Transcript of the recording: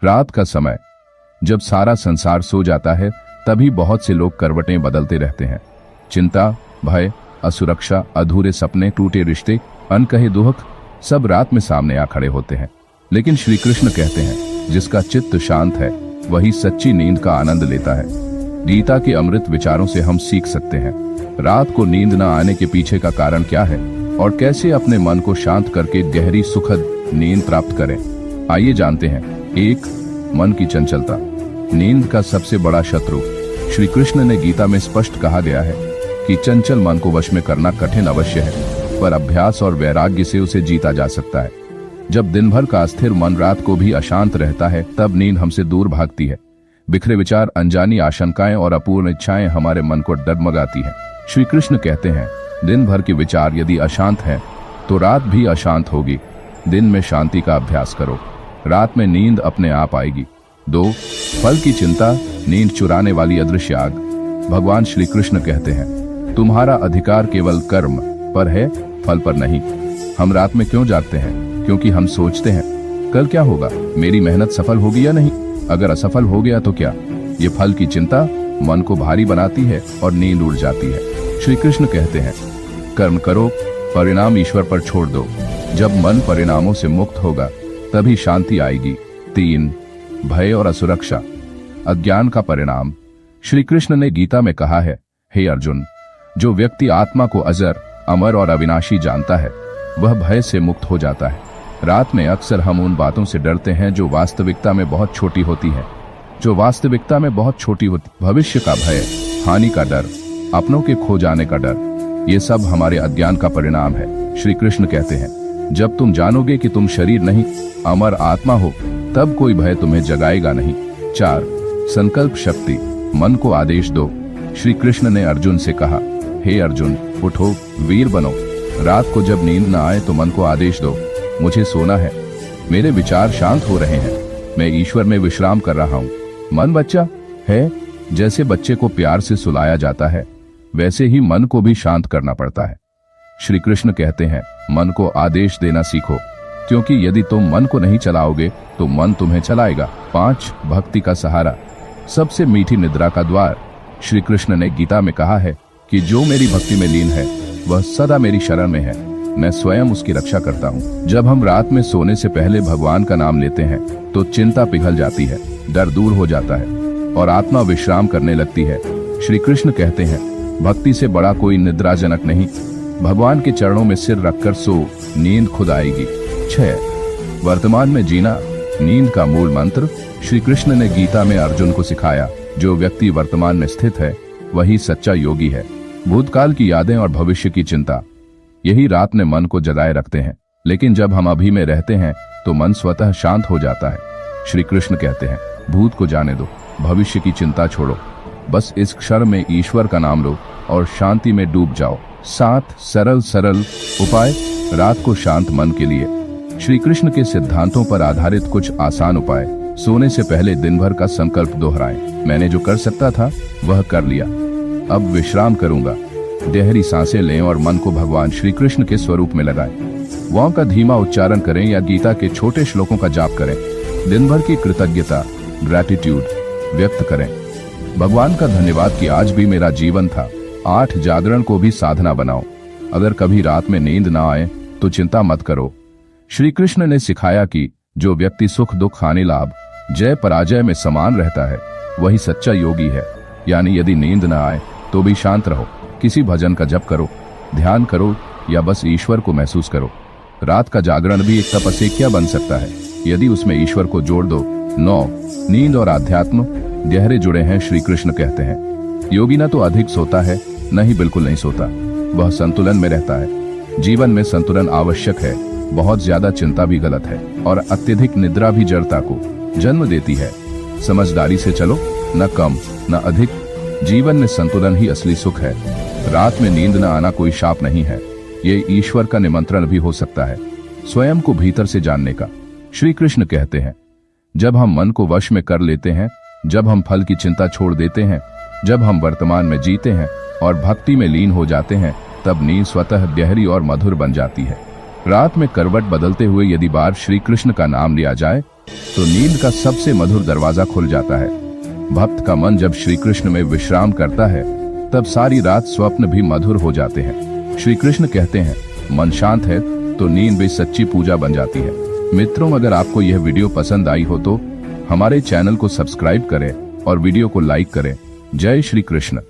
रात का समय, जब सारा संसार सो जाता है, तभी बहुत से लोग करवटें बदलते रहते हैं। चिंता, भय, असुरक्षा, अधूरे सपने, टूटे रिश्ते, अनकहे दुख सब रात में सामने आ खड़े होते हैं। लेकिन श्री कृष्ण कहते हैं, जिसका चित्त शांत है वही सच्ची नींद का आनंद लेता है। गीता के अमृत विचारों से हम सीख सकते हैं रात को नींद न आने के पीछे का कारण क्या है और कैसे अपने मन को शांत करके गहरी सुखद नींद प्राप्त करें। आइए जानते हैं। 1. मन की चंचलता, नींद का सबसे बड़ा शत्रु। श्री कृष्ण ने गीता में स्पष्ट कहा गया है कि चंचल मन को वश में करना कठिन अवश्य है, पर अभ्यास और वैराग्य से उसे जीता जा सकता है। जब दिन भर का अस्थिर मन रात को भी अशांत रहता है, तब नींद हमसे दूर भागती है। बिखरे विचार, अनजानी आशंकाएं और अपूर्ण इच्छाएं हमारे मन को डगमगाती हैं। श्री कृष्ण कहते हैं, दिन भर के विचार यदि अशांत हैं, तो रात भी अशांत होगी। दिन में शांति का अभ्यास करो, रात में नींद अपने आप आएगी। 2. फल की चिंता, नींद चुराने वाली अदृश्य आग। भगवान श्री कृष्ण कहते हैं, तुम्हारा अधिकार केवल कर्म पर है, फल पर नहीं। हम रात में क्यों जागते हैं? क्योंकि हम सोचते हैं, कल क्या होगा, मेरी मेहनत सफल होगी या नहीं, अगर असफल हो गया तो क्या। ये फल की चिंता मन को भारी बनाती है और नींद उड़ जाती है। श्री कृष्ण कहते हैं, कर्म करो, परिणाम ईश्वर पर छोड़ दो। जब मन परिणामों से मुक्त होगा तभी शांति आएगी। 3. भय और असुरक्षा, अज्ञान का परिणाम। श्री कृष्ण ने गीता में कहा है, हे अर्जुन, जो व्यक्ति आत्मा को अजर, अमर और अविनाशी जानता है, वह भय से मुक्त हो जाता है। रात में अक्सर हम उन बातों से डरते हैं जो वास्तविकता में बहुत छोटी होती है। भविष्य का भय, हानि का डर, अपनों के खो जाने का डर, ये सब हमारे अज्ञान का परिणाम है। श्री कृष्ण कहते हैं, जब तुम जानोगे कि तुम शरीर नहीं, अमर आत्मा हो, तब कोई भय तुम्हें जगाएगा नहीं। 4. संकल्प शक्ति, मन को आदेश दो। श्री कृष्ण ने अर्जुन से कहा, हे अर्जुन, उठो, वीर बनो। रात को जब नींद न आए तो मन को आदेश दो, मुझे सोना है, मेरे विचार शांत हो रहे हैं, मैं ईश्वर में विश्राम कर रहा हूँ। मन बच्चा है, जैसे बच्चे को प्यार से सुलाया जाता है, वैसे ही मन को भी शांत करना पड़ता है। श्री कृष्ण कहते हैं, मन को आदेश देना सीखो, क्योंकि यदि तुम मन को नहीं चलाओगे तो मन तुम्हें चलाएगा। 5. भक्ति का सहारा, सबसे मीठी निद्रा का द्वार। श्री कृष्ण ने गीता में कहा है कि जो मेरी भक्ति में लीन है वह सदा मेरी शरण में है, मैं स्वयं उसकी रक्षा करता हूँ। जब हम रात में सोने से पहले भगवान का नाम लेते हैं तो चिंता पिघल जाती है, डर दूर हो जाता है और आत्मा विश्राम करने लगती है। श्री कृष्ण कहते हैं, भक्ति से बड़ा कोई निद्राजनक नहीं। भगवान के चरणों में सिर रखकर सो, नींद खुद आएगी। 6. वर्तमान में जीना, नींद का मूल मंत्र। श्री कृष्ण ने गीता में अर्जुन को सिखाया, जो व्यक्ति वर्तमान में स्थित है वही सच्चा योगी है। भूतकाल की यादें और भविष्य की चिंता, यही रात में मन को जगाए रखते हैं। लेकिन जब हम अभी में रहते हैं तो मन स्वतः शांत हो जाता है। श्री कृष्ण कहते हैं, भूत को जाने दो, भविष्य की चिंता छोड़ो, बस इस क्षण में ईश्वर का नाम लो और शांति में डूब जाओ। 7. सरल उपाय, रात को शांत मन के लिए। श्री कृष्ण के सिद्धांतों पर आधारित कुछ आसान उपाय। सोने से पहले दिन भर का संकल्प दोहराएं, मैंने जो कर सकता था वह कर लिया, अब विश्राम करूंगा। गहरी सांसें लें और मन को भगवान श्री कृष्ण के स्वरूप में लगाएं। वाव का धीमा उच्चारण करें या गीता के छोटे श्लोकों का जाप करें। दिन भर की कृतज्ञता, ग्रैटिट्यूड व्यक्त करें। भगवान का धन्यवाद कि आज भी मेरा जीवन था। 8. जागरण को भी साधना बनाओ, अगर कभी रात में नींद ना आए तो चिंता मत करो। श्री कृष्ण ने सिखाया कि जो व्यक्ति सुख दुख हानि लाभ जय पराजय में समान रहता है वही सच्चा योगी है। यानी यदि नींद ना आए तो भी शांत रहो, किसी भजन का जप करो, ध्यान करो या बस ईश्वर को महसूस करो। रात का जागरण भी एक तपस्या बन सकता है यदि उसमें ईश्वर को जोड़ दो। 9. नींद और आध्यात्म गहरे जुड़े हैं। श्री कृष्ण कहते हैं, योगी न तो अधिक सोता है न ही बिल्कुल नहीं सोता, वह संतुलन में रहता है। जीवन में संतुलन आवश्यक है, बहुत ज्यादा चिंता भी गलत है और अत्यधिक निद्रा भी जड़ता को जन्म देती है। समझदारी से चलो, न कम न अधिक, जीवन में संतुलन ही असली सुख है। रात में नींद न आना कोई शाप नहीं है, ये ईश्वर का निमंत्रण भी हो सकता है, स्वयं को भीतर से जानने का। श्री कृष्ण कहते हैं, जब हम मन को वश में कर लेते हैं, जब हम फल की चिंता छोड़ देते हैं, जब हम वर्तमान में जीते हैं और भक्ति में लीन हो जाते हैं, तब नींद स्वतः गहरी और मधुर बन जाती है। रात में करवट बदलते हुए यदि बार श्री कृष्ण का नाम लिया जाए तो नींद का सबसे मधुर दरवाजा खुल जाता है। भक्त का मन जब श्री कृष्ण में विश्राम करता है तब सारी रात स्वप्न भी मधुर हो जाते हैं। श्री कृष्ण कहते हैं, मन शांत है तो नींद भी सच्ची पूजा बन जाती है। मित्रों, अगर आपको यह वीडियो पसंद आई हो तो हमारे चैनल को सब्सक्राइब करें और वीडियो को लाइक करें। जय श्री कृष्ण।